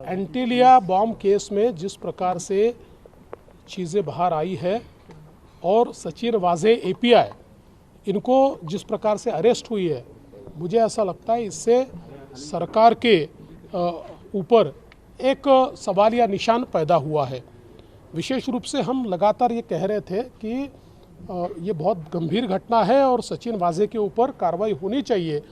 Antilia bomb case में जिस प्रकार से चीज़ें बाहर आई है और सचिन वाजे एपीआई इनको जिस प्रकार से अरेस्ट हुई है, मुझे ऐसा लगता है इससे सरकार के ऊपर एक सवालिया निशान पैदा हुआ है। विशेष रूप से हम लगातार ये कह रहे थे कि ये बहुत गंभीर घटना है और सचिन वाजे के ऊपर कार्रवाई होनी चाहिए,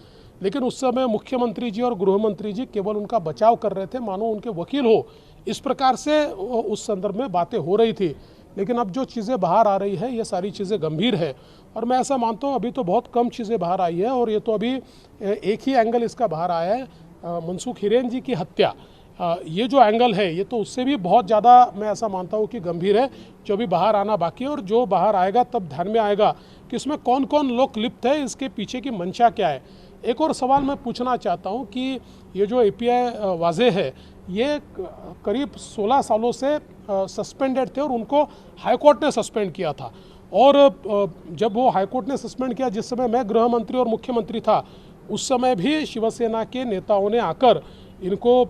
लेकिन उस समय मुख्यमंत्री जी और गृह मंत्री जी केवल उनका बचाव कर रहे थे, मानो उनके वकील हो, इस प्रकार से उस संदर्भ में बातें हो रही थी। लेकिन अब जो चीज़ें बाहर आ रही है ये सारी चीज़ें गंभीर है और मैं ऐसा मानता हूँ अभी तो बहुत कम चीज़ें बाहर आई है और ये तो अभी एक ही एंगल इसका बाहर आया है, मनसुख हिरेन जी की हत्या। ये जो एंगल है ये तो उससे भी बहुत ज़्यादा मैं ऐसा मानता हूँ कि गंभीर है, जो भी बाहर आना बाकी है और जो बाहर आएगा तब ध्यान में आएगा कि इसमें कौन कौन लोग लिप्त है, इसके पीछे की मंशा क्या है। एक और सवाल मैं पूछना चाहता हूँ कि ये जो एपीआई वाजे है ये करीब 16 सालों से सस्पेंडेड थे और उनको हाईकोर्ट ने सस्पेंड किया था और जब वो हाईकोर्ट ने सस्पेंड किया, जिस समय मैं गृह मंत्री और मुख्यमंत्री था, उस समय भी शिवसेना के नेताओं ने आकर इनको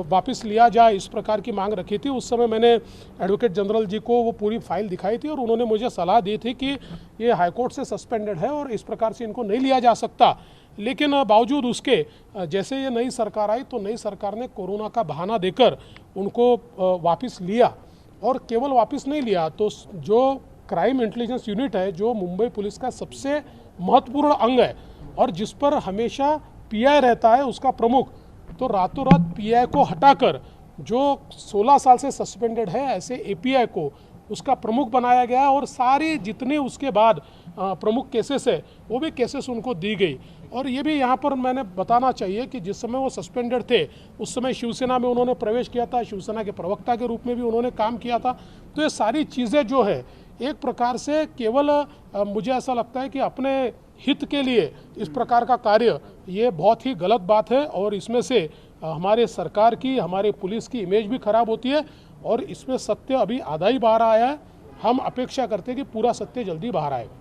वापस लिया जाए इस प्रकार की मांग रखी थी। उस समय मैंने एडवोकेट जनरल जी को वो पूरी फाइल दिखाई थी और उन्होंने मुझे सलाह दी थी कि ये हाईकोर्ट से सस्पेंडेड है और इस प्रकार से इनको नहीं लिया जा सकता। लेकिन बावजूद उसके जैसे ये नई सरकार आई तो नई सरकार ने कोरोना का बहाना देकर उनको वापस लिया और केवल वापस नहीं लिया तो जो क्राइम इंटेलिजेंस यूनिट है, जो मुंबई पुलिस का सबसे महत्वपूर्ण अंग है और जिस पर हमेशा पीआई रहता है उसका प्रमुख, तो रातों रात पीआई को हटाकर जो 16 साल से सस्पेंडेड है ऐसे एपीआई को उसका प्रमुख बनाया गया और सारी जितने उसके बाद प्रमुख केसेस है वो भी केसेस उनको दी गई। और ये भी यहाँ पर मैंने बताना चाहिए कि जिस समय वो सस्पेंडेड थे उस समय शिवसेना में उन्होंने प्रवेश किया था, शिवसेना के प्रवक्ता के रूप में भी उन्होंने काम किया था। तो ये सारी चीज़ें जो है एक प्रकार से केवल मुझे ऐसा लगता है कि अपने हित के लिए इस प्रकार का कार्य ये बहुत ही गलत बात है और इसमें से हमारे सरकार की, हमारे पुलिस की इमेज भी खराब होती है और इसमें सत्य अभी आधा ही बाहर आया है। हम अपेक्षा करते हैं कि पूरा सत्य जल्दी बाहर आएगा।